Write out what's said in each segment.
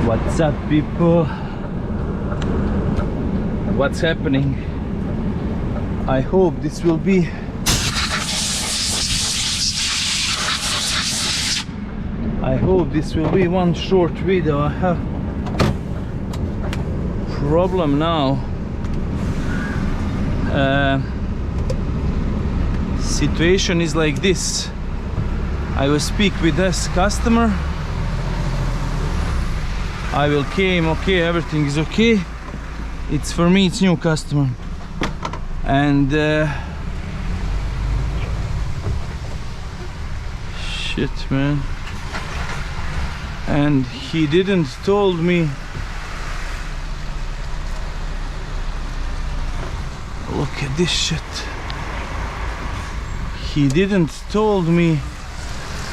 What's up, people? What's happening? I hope this will be one short video. I have problem now. Situation is like this. I will speak with this customer. I will came, okay, everything is okay. It's for me, it's new customer. And shit, man. And he didn't told me. Look at this shit. He didn't told me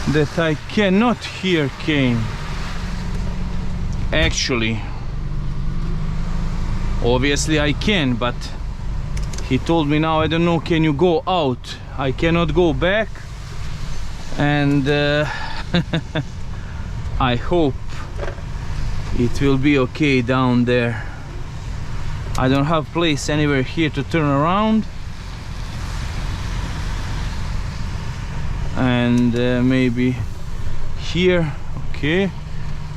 that I cannot hear cane. Actually, obviously I can, but he told me now, I don't know, can you go out? I cannot go back. And I hope it will be okay down there. I don't have place anywhere here to turn around. And maybe here, okay.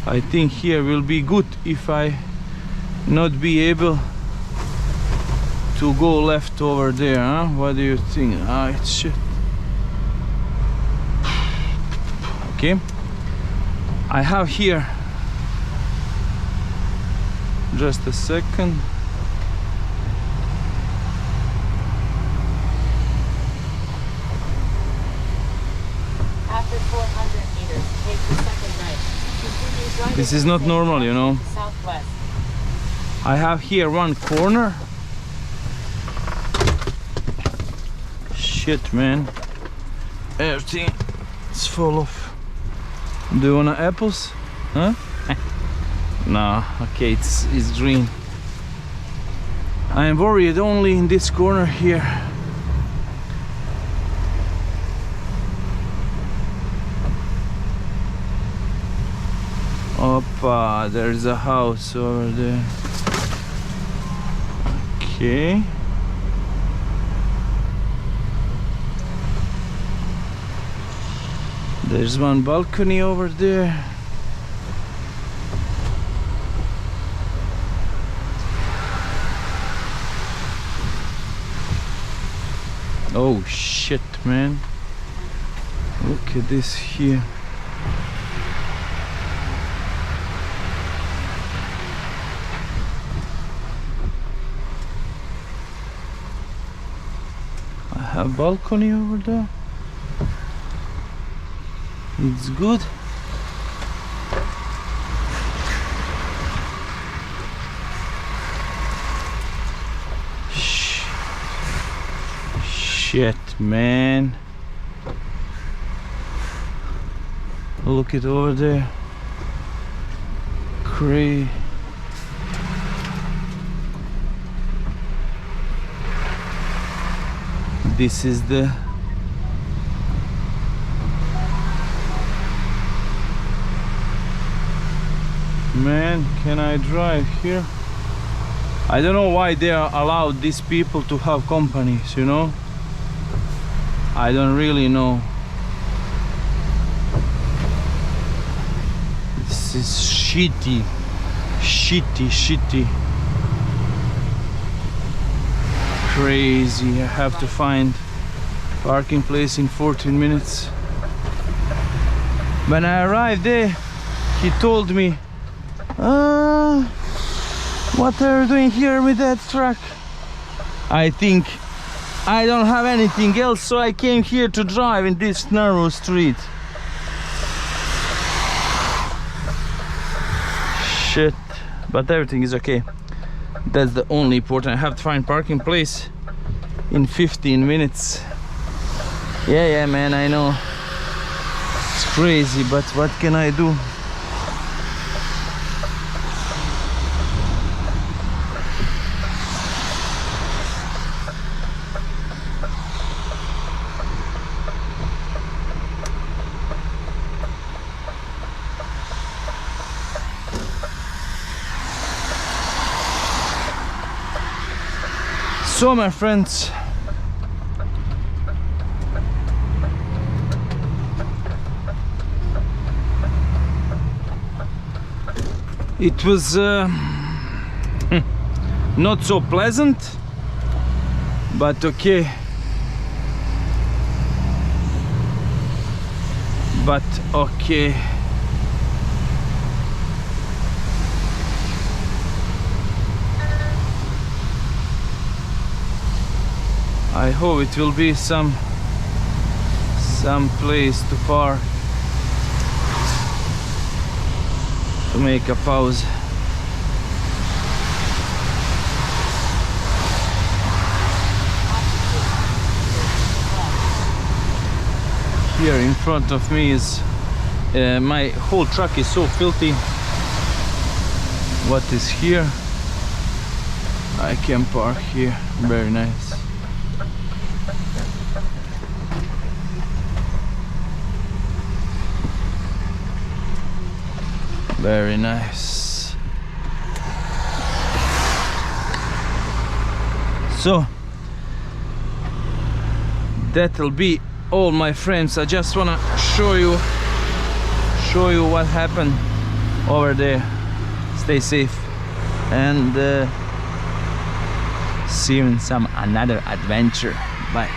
I think here will be good if I not be able to go left over there, huh? What do you think? Ah, it's shit. Okay. I have here, just a second. After 400 meters, take the second right. This is not normal, you know. Southwest. I have here one corner. Shit, man. Everything is full of. Do you want apples? Huh? No, okay, it's green. I am worried only in this corner here. Oppa, there's a house over there. Okay. There's one balcony over there. Oh shit, man. Look at this here. A balcony over there. It's good. Shit, man. Look it over there. Crazy. This is the man. Can I drive here? I don't know why they are allowed these people to have companies, you know. I don't really know. This is shitty. Crazy. I have to find parking place in 14 minutes. When I arrived there, he told me, what are you doing here with that truck? I think I don't have anything else, so I came here to drive in this narrow street. Shit, but everything is okay. That's the only important. I have to find parking place in 15 minutes. Yeah, man, I know. It's crazy, but what can I do? So my friends, it was not so pleasant, but okay. But okay. I hope it will be some place to park, to make a pause. Here in front of me is my whole truck is so filthy. What is here? I can park here. Very nice. Very nice. So that'll be all, my friends. I just wanna show you what happened over there. Stay safe and see you in some another adventure. Bye.